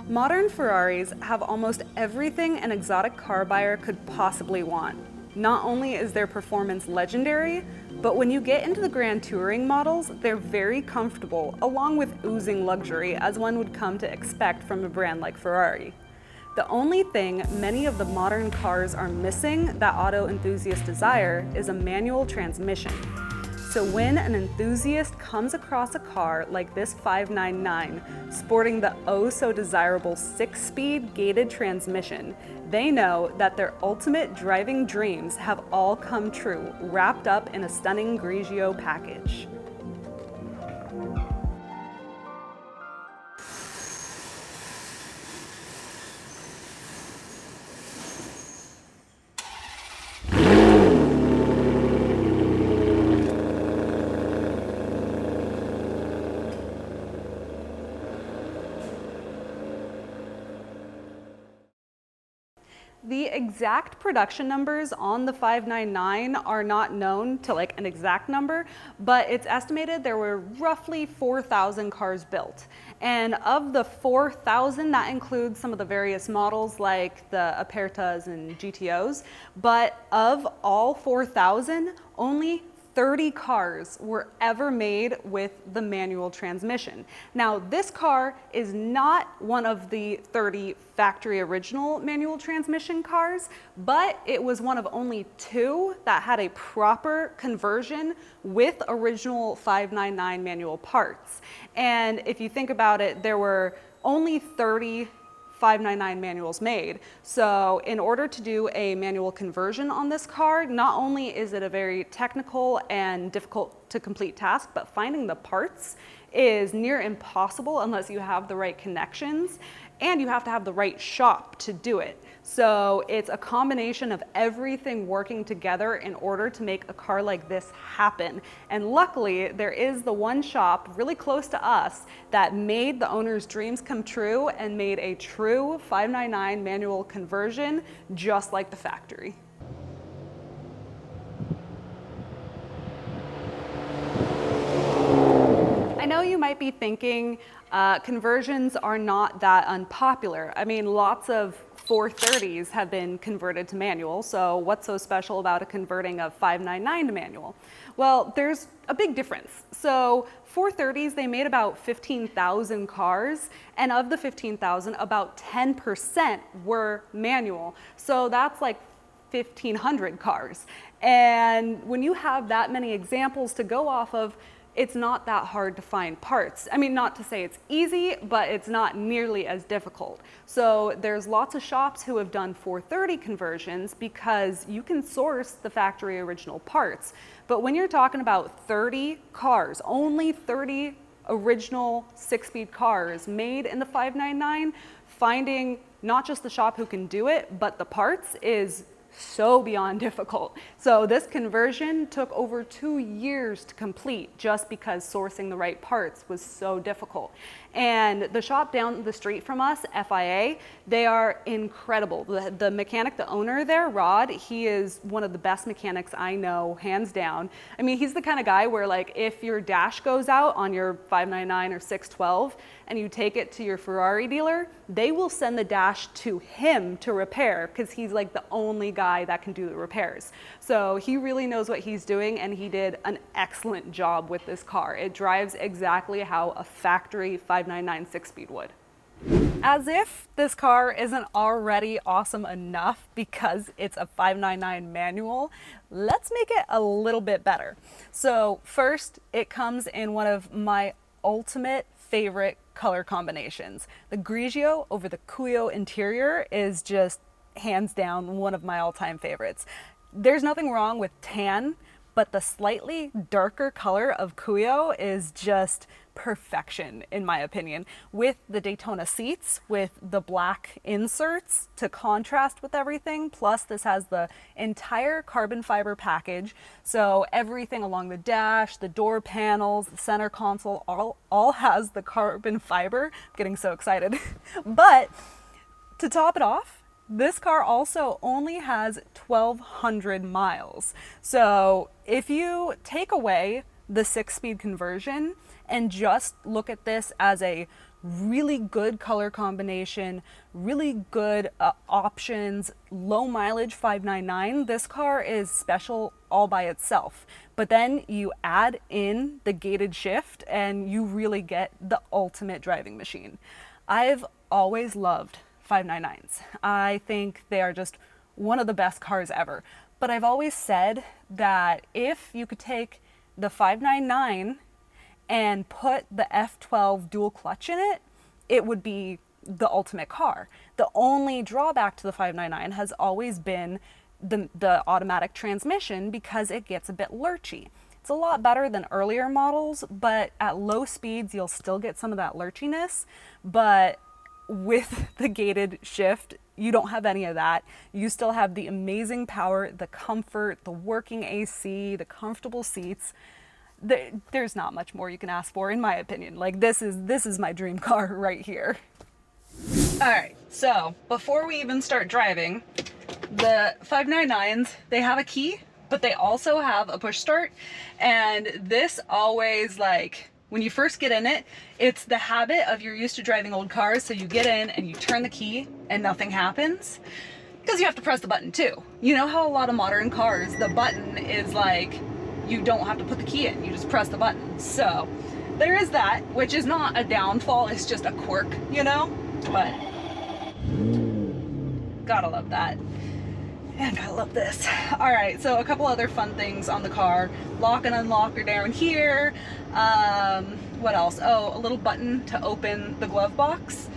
Modern Ferraris have almost everything an exotic car buyer could possibly want. Not only is their performance legendary, but when you get into the Grand Touring models, they're very comfortable, along with oozing luxury, as one would come to expect from a brand like Ferrari. The only thing many of the modern cars are missing that auto enthusiasts desire is a manual transmission. So when an enthusiast comes across a car like this 599, sporting the oh-so-desirable 6-speed gated transmission, they know that their ultimate driving dreams have all come true, wrapped up in a stunning Grigio package. The exact production numbers on the 599 are not known to like an exact number, but it's estimated there were roughly 4,000 cars built. And of the 4,000, that includes some of the various models like the Apertas and GTOs, but of all 4,000, only 30 cars were ever made with the manual transmission. Now, this car is not one of the 30 factory original manual transmission cars, but it was one of only 2 that had a proper conversion with original 599 manual parts. And if you think about it, there were only 30 599 manuals made. So in order to do a manual conversion on this car, not only is it a very technical and difficult to complete task, but finding the parts is near impossible unless you have the right connections, and you have to have the right shop to do it. So it's a combination of everything working together in order to make a car like this happen. And luckily, there is the one shop really close to us that made the owner's dreams come true and made a true 599 manual conversion just like the factory. I know you might be thinking conversions are not that unpopular. I mean, lots of 430s have been converted to manual, so what's so special about converting a 599 to manual? Well, there's a big difference. So 430s, they made about 15,000 cars, and of the 15,000, about 10% were manual. So that's like 1,500 cars. And when you have that many examples to go off of, it's not that hard to find parts. I mean, not to say it's easy, but it's not nearly as difficult. So there's lots of shops who have done 430 conversions because you can source the factory original parts. But when you're talking about 30 cars, only 30 original 6-speed cars made in the 599, finding not just the shop who can do it, but the parts is so beyond difficult. So this conversion took over 2 years to complete just because sourcing the right parts was so difficult. And the shop down the street from us, FIA, they are incredible. The mechanic, the owner there, Rod, he is one of the best mechanics I know, hands down. I mean, he's the kind of guy where like if your dash goes out on your 599 or 612 and you take it to your Ferrari dealer, they will send the dash to him to repair because he's like the only guy that can do the repairs. So he really knows what he's doing, and he did an excellent job with this car. It drives exactly how a factory 599 6-speed would. As if this car isn't already awesome enough because it's a 599 manual, let's make it a little bit better. So first, it comes in one of my ultimate favorite color combinations. The Grigio over the Cuoio interior is just hands down one of my all-time favorites. There's nothing wrong with tan, but the slightly darker color of Cuoio is just perfection in my opinion. With the Daytona seats, with the black inserts to contrast with everything, plus this has the entire carbon fiber package, so everything along the dash, the door panels, the center console, all has the carbon fiber. I'm getting so excited. But to top it off, this car also only has 1,200 miles. So if you take away the 6-speed conversion and just look at this as a really good color combination, really good options, low mileage 599. This car is special all by itself. But then you add in the gated shift and you really get the ultimate driving machine. I've always loved 599s. I think they are just one of the best cars ever. But I've always said that if you could take the 599 and put the F12 dual clutch in it, it would be the ultimate car. The only drawback to the 599 has always been the automatic transmission because it gets a bit lurchy. It's a lot better than earlier models, but at low speeds you'll still get some of that lurchiness. But with the gated shift, you don't have any of that. You still have the amazing power, the comfort, the working AC, the comfortable seats. There's not much more you can ask for, in my opinion. Like, this is my dream car right here. All right, so before we even start driving, the 599s, they have a key, but they also have a push start. And this always, like, when you first get in it, it's the habit of you're used to driving old cars, so you get in and you turn the key and nothing happens, because you have to press the button too. You know how a lot of modern cars, the button is like, you don't have to put the key in, you just press the button. So there is that, which is not a downfall, it's just a quirk, you know? But gotta love that. And I love this. All right, so a couple other fun things on the car. Lock and unlock are down here. What else? Oh, a little button to open the glove box.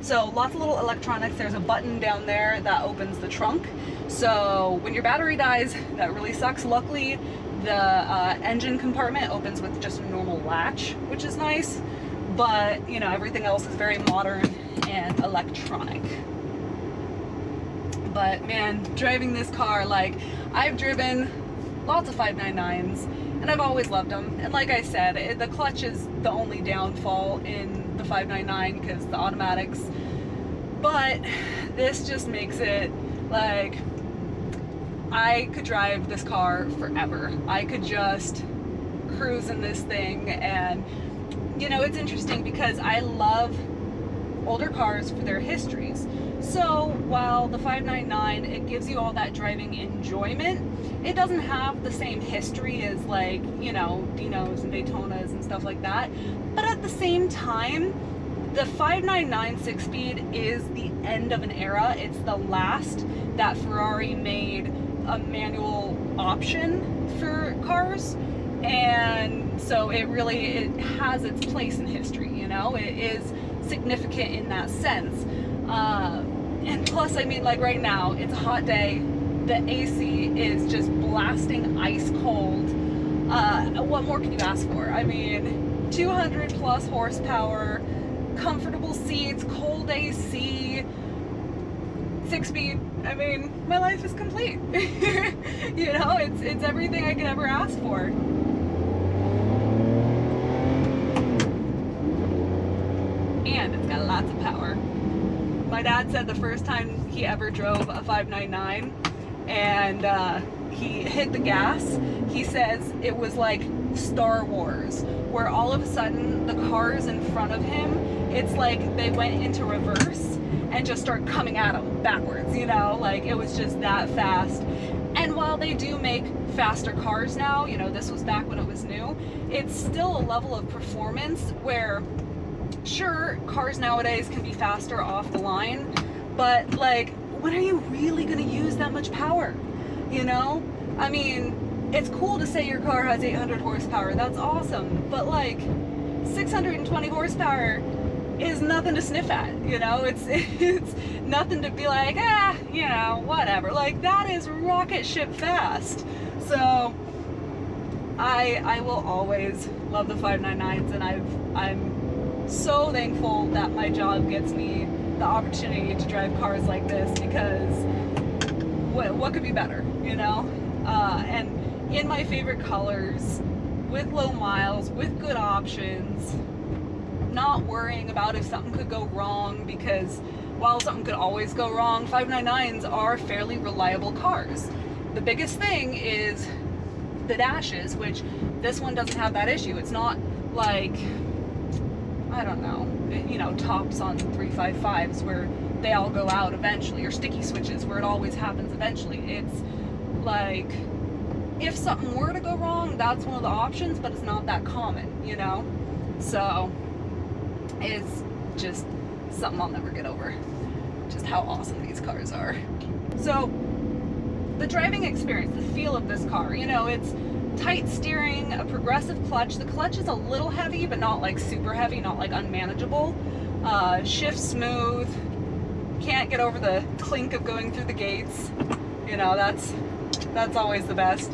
So lots of little electronics. There's a button down there that opens the trunk. So when your battery dies, that really sucks. Luckily, the engine compartment opens with just a normal latch, which is nice. But, you know, everything else is very modern and electronic. But man, driving this car, like, I've driven lots of 599s and I've always loved them. And like I said, the clutch is the only downfall in the 599 because the automatics. But this just makes it like, I could drive this car forever. I could just cruise in this thing. And you know, it's interesting because I love older cars for their histories. So while the 599, it gives you all that driving enjoyment, it doesn't have the same history as, like, you know, Dinos and Daytonas and stuff like that. But at the same time, the 599 6-speed is the end of an era. It's the last that Ferrari made a manual option for cars. And so it has its place in history, you know? It is significant in that sense. And plus, I mean, like right now, it's a hot day. The AC is just blasting ice cold. What more can you ask for? I mean, 200 plus horsepower, comfortable seats, cold AC, 6-speed. I mean, my life is complete. You know, it's everything I could ever ask for. And it's got lots of power. My dad said the first time he ever drove a 599 and he hit the gas, he says it was like Star Wars, where all of a sudden the cars in front of him, it's like they went into reverse and just started coming at him backwards, you know, like it was just that fast. And while they do make faster cars now, you know, this was back when it was new, it's still a level of performance where, sure, cars nowadays can be faster off the line, but like, when are you really going to use that much power? You know? I mean, it's cool to say your car has 800 horsepower, that's awesome, but like 620 horsepower is nothing to sniff at, you know? It's nothing to be like, you know, whatever. Like, that is rocket ship fast. So I will always love the 599s, and I'm so thankful that my job gets me the opportunity to drive cars like this, because what could be better, you know? And in my favorite colors, with low miles, with good options, not worrying about if something could go wrong, because while something could always go wrong, 599s are fairly reliable cars. The biggest thing is the dashes, which this one doesn't have that issue. It's not like I don't know, tops on 355s where they all go out eventually, or sticky switches where it always happens eventually. It's like, if something were to go wrong, that's one of the options, but it's not that common, So it's just something I'll never get over, just how awesome these cars are. So the driving experience, the feel of this car, it's tight steering, a progressive clutch. The clutch is a little heavy, but not like super heavy, not like unmanageable. Shift smooth. Can't get over the clink of going through the gates. That's always the best.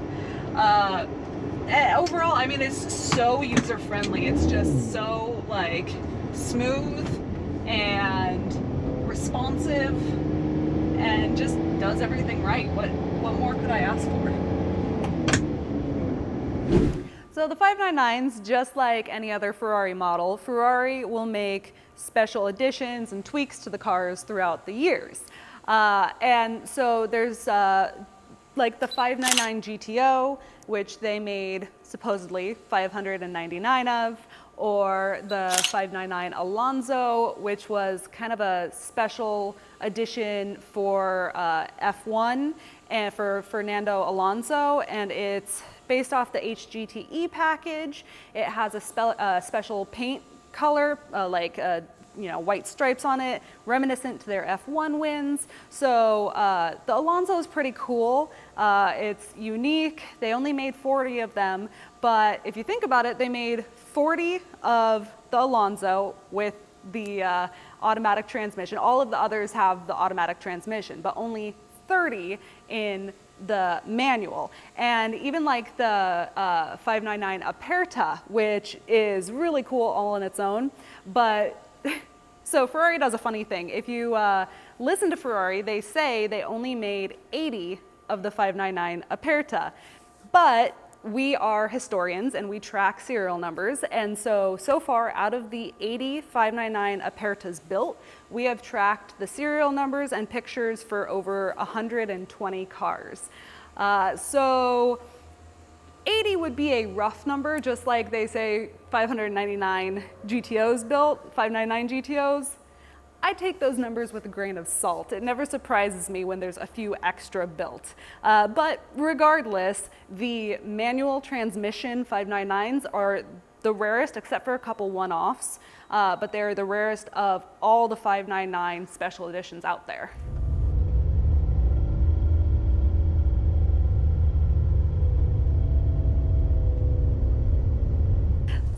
Overall, I mean, it's so user-friendly. It's just so like smooth and responsive and just does everything right. What more could I ask for? So the 599s, just like any other Ferrari model, Ferrari will make special additions and tweaks to the cars throughout the years. And so there's like the 599 GTO, which they made supposedly 599 of, or the 599 Alonso, which was kind of a special edition for F1 and for Fernando Alonso, and it's based off the HGTE package. It has a special paint color, white stripes on it, reminiscent to their F1 wins. So the Alonso is pretty cool. It's unique. They only made 40 of them, but if you think about it, they made 40 of the Alonso with the automatic transmission. All of the others have the automatic transmission, but only 30 in the manual. And even like the 599 Aperta, which is really cool all on its own. But so Ferrari does a funny thing. If you listen to Ferrari, they say they only made 80 of the 599 Aperta. But we are historians and we track serial numbers. And so far out of the 80 599 Apertas built, we have tracked the serial numbers and pictures for over 120 cars. So 80 would be a rough number, just like they say 599 GTOs built, 599 GTOs. I take those numbers with a grain of salt. It never surprises me when there's a few extra built. But regardless, the manual transmission 599s are the rarest, except for a couple one-offs, but they're the rarest of all the 599 special editions out there.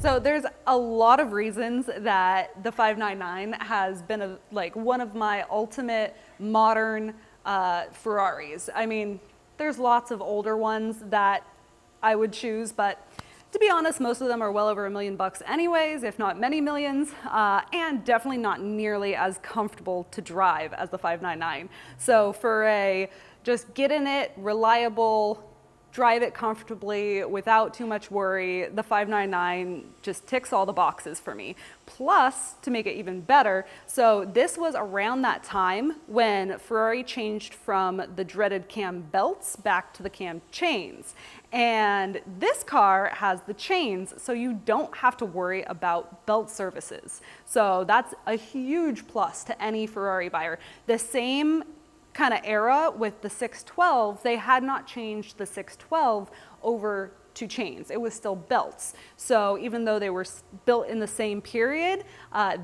So there's a lot of reasons that the 599 has been one of my ultimate modern Ferraris. I mean, there's lots of older ones that I would choose, but to be honest, most of them are well over $1 million anyways, if not many millions, and definitely not nearly as comfortable to drive as the 599. So for a just get in it, reliable, drive it comfortably without too much worry, the 599 just ticks all the boxes for me. Plus, to make it even better, so this was around that time when Ferrari changed from the dreaded cam belts back to the cam chains. And this car has the chains, so you don't have to worry about belt services. So that's a huge plus to any Ferrari buyer. The same kind of era with the 612, they had not changed the 612 over to chains. It was still belts. So even though they were built in the same period,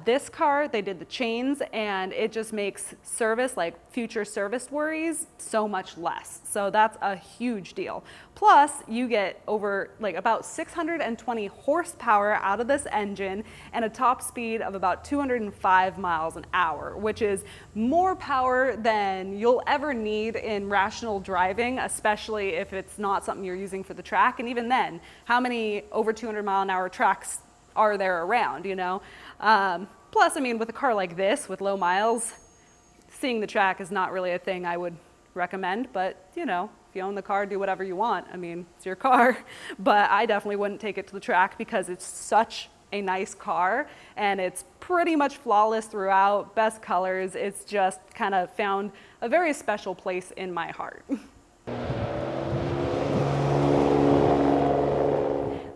this car, they did the chains, and it just makes service, like future service worries, so much less. So that's a huge deal. Plus, you get over about 620 horsepower out of this engine and a top speed of about 205 miles an hour, which is more power than you'll ever need in rational driving, especially if it's not something you're using for the track. And even then, how many over 200 mile an hour tracks are there around, Plus, I mean, with a car like this, with low miles, seeing the track is not really a thing I would recommend, but if you own the car, do whatever you want. I mean, it's your car, but I definitely wouldn't take it to the track because it's such a nice car and it's pretty much flawless throughout, best colors. It's just kind of found a very special place in my heart.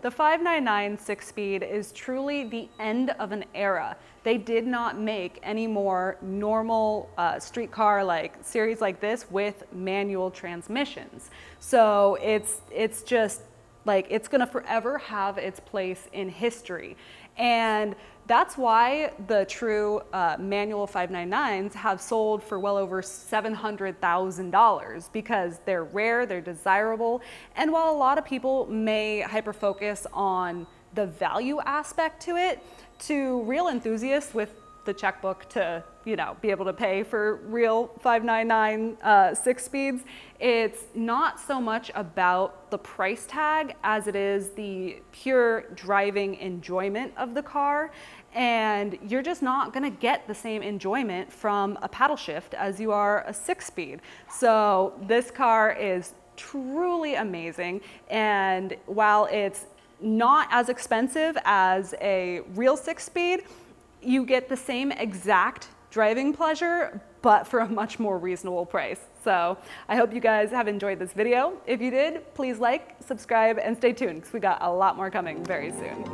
The 599 6-speed is truly the end of an era. They did not make any more normal streetcar like series like this with manual transmissions. So it's just like, it's gonna forever have its place in history. And that's why the true manual 599s have sold for well over $700,000, because they're rare, they're desirable. And while a lot of people may hyper-focus on the value aspect to it, to real enthusiasts with the checkbook to, you know, be able to pay for real 599 6-speeds, it's not so much about the price tag as it is the pure driving enjoyment of the car. And you're just not gonna get the same enjoyment from a paddle shift as you are a 6-speed. So this car is truly amazing. And while it's not as expensive as a real 6-speed, you get the same exact driving pleasure, but for a much more reasonable price. So I hope you guys have enjoyed this video. If you did, please like, subscribe, and stay tuned, because we got a lot more coming very soon.